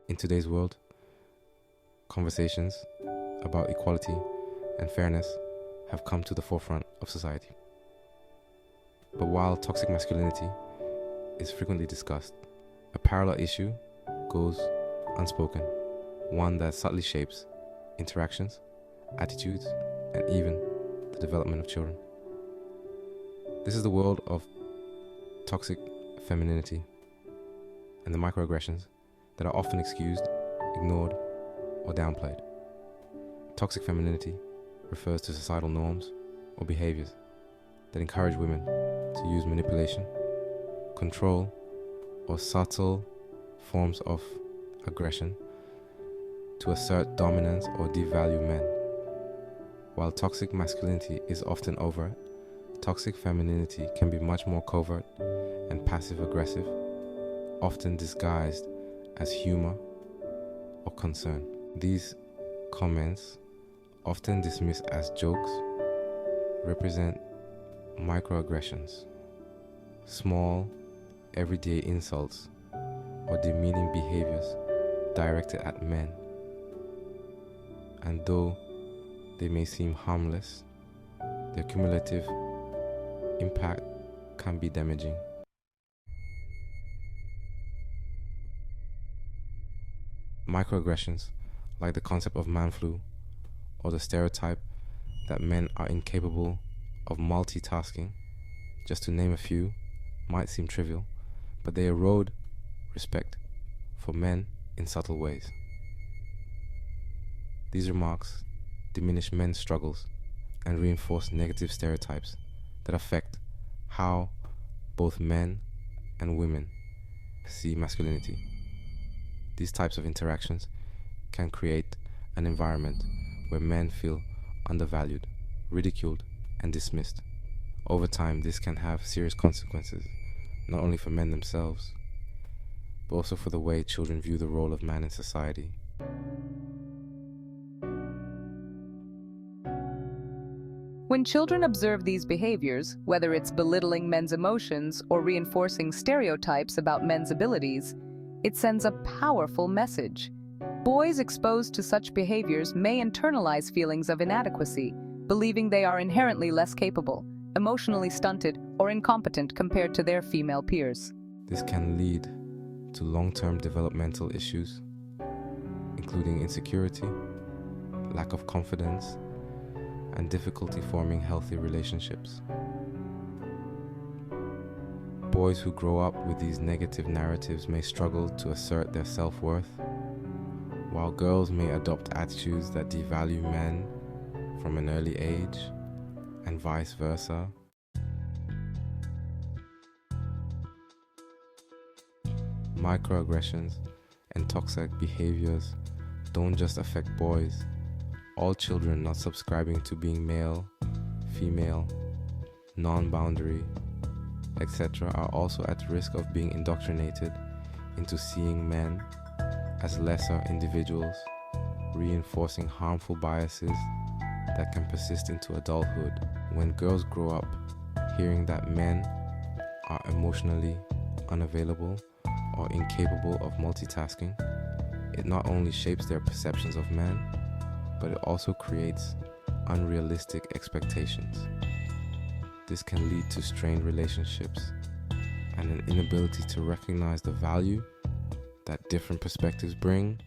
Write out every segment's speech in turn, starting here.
In today's world, conversations about equality and fairness have come to the forefront of society. But while toxic masculinity is frequently discussed, a parallel issue goes unspoken, one that subtly shapes interactions, attitudes, and even the development of children. This is the world of toxic femininity and the microaggressions that are often excused, ignored, or downplayed. Toxic femininity refers to societal norms or behaviors that encourage women to use manipulation, control, or subtle forms of aggression to assert dominance or devalue men. While toxic masculinity is often overt, toxic femininity can be much more covert and passive-aggressive, often disguised as humor or concern. These comments, often dismissed as jokes, represent microaggressions, small, everyday insults or demeaning behaviors directed at men. And though they may seem harmless, their cumulative impact can be damaging. Microaggressions, like the concept of man flu or the stereotype that men are incapable of multitasking, just to name a few, might seem trivial, but they erode respect for men in subtle ways. These remarks diminish men's struggles and reinforce negative stereotypes that affect how both men and women see masculinity. These types of interactions can create an environment where men feel undervalued, ridiculed, and dismissed. Over time, this can have serious consequences, not only for men themselves, but also for the way children view the role of man in society. When children observe these behaviors, whether it's belittling men's emotions or reinforcing stereotypes about men's abilities, it sends a powerful message. Boys exposed to such behaviors may internalize feelings of inadequacy, believing they are inherently less capable, emotionally stunted, or incompetent compared to their female peers. This can lead to long-term developmental issues, including insecurity, lack of confidence, and difficulty forming healthy relationships. Boys who grow up with these negative narratives may struggle to assert their self-worth, while girls may adopt attitudes that devalue men from an early age, and vice versa. Microaggressions and toxic behaviors don't just affect boys. All children not subscribing to being male, female, non-boundary, etc. are also at risk of being indoctrinated into seeing men as lesser individuals, reinforcing harmful biases that can persist into adulthood. When girls grow up hearing that men are emotionally unavailable or incapable of multitasking, it not only shapes their perceptions of men, but it also creates unrealistic expectations. This can lead to strained relationships and an inability to recognize the value that different perspectives bring.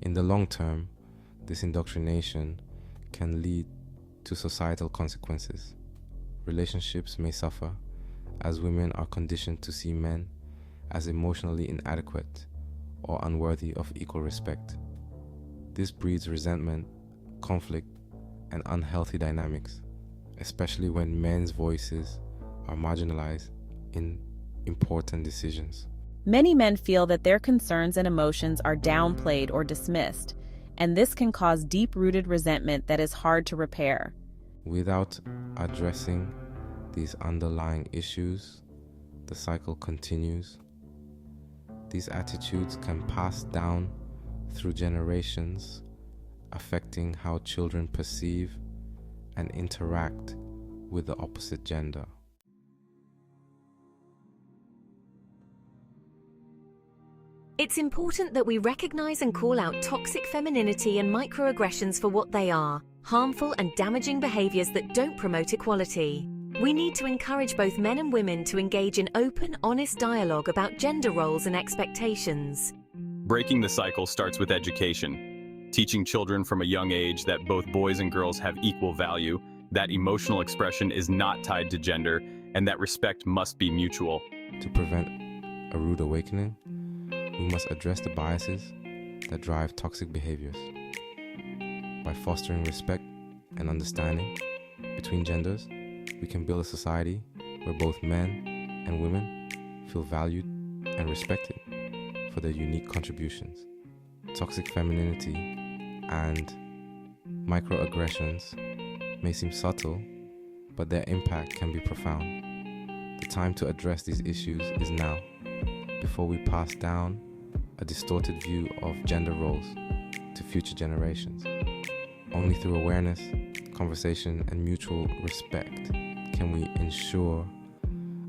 In the long term, this indoctrination can lead to societal consequences. Relationships may suffer as women are conditioned to see men as emotionally inadequate or unworthy of equal respect. This breeds resentment, conflict, and unhealthy dynamics, especially when men's voices are marginalized in important decisions. Many men feel that their concerns and emotions are downplayed or dismissed, and this can cause deep-rooted resentment that is hard to repair. Without addressing these underlying issues, the cycle continues. These attitudes can pass down through generations, affecting how children perceive and interact with the opposite gender. It's important that we recognize and call out toxic femininity and microaggressions for what they are, harmful and damaging behaviors that don't promote equality. We need to encourage both men and women to engage in open, honest dialogue about gender roles and expectations. Breaking the cycle starts with education, teaching children from a young age that both boys and girls have equal value, that emotional expression is not tied to gender, and that respect must be mutual. To prevent a rude awakening, we must address the biases that drive toxic behaviors. By fostering respect and understanding between genders, we can build a society where both men and women feel valued and respected for their unique contributions. Toxic femininity and microaggressions may seem subtle, but their impact can be profound. The time to address these issues is now, before we pass down a distorted view of gender roles to future generations. Only through awareness, conversation, and mutual respect can we ensure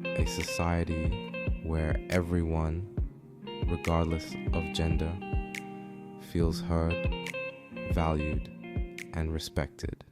a society where everyone, regardless of gender, feels heard, valued, and respected.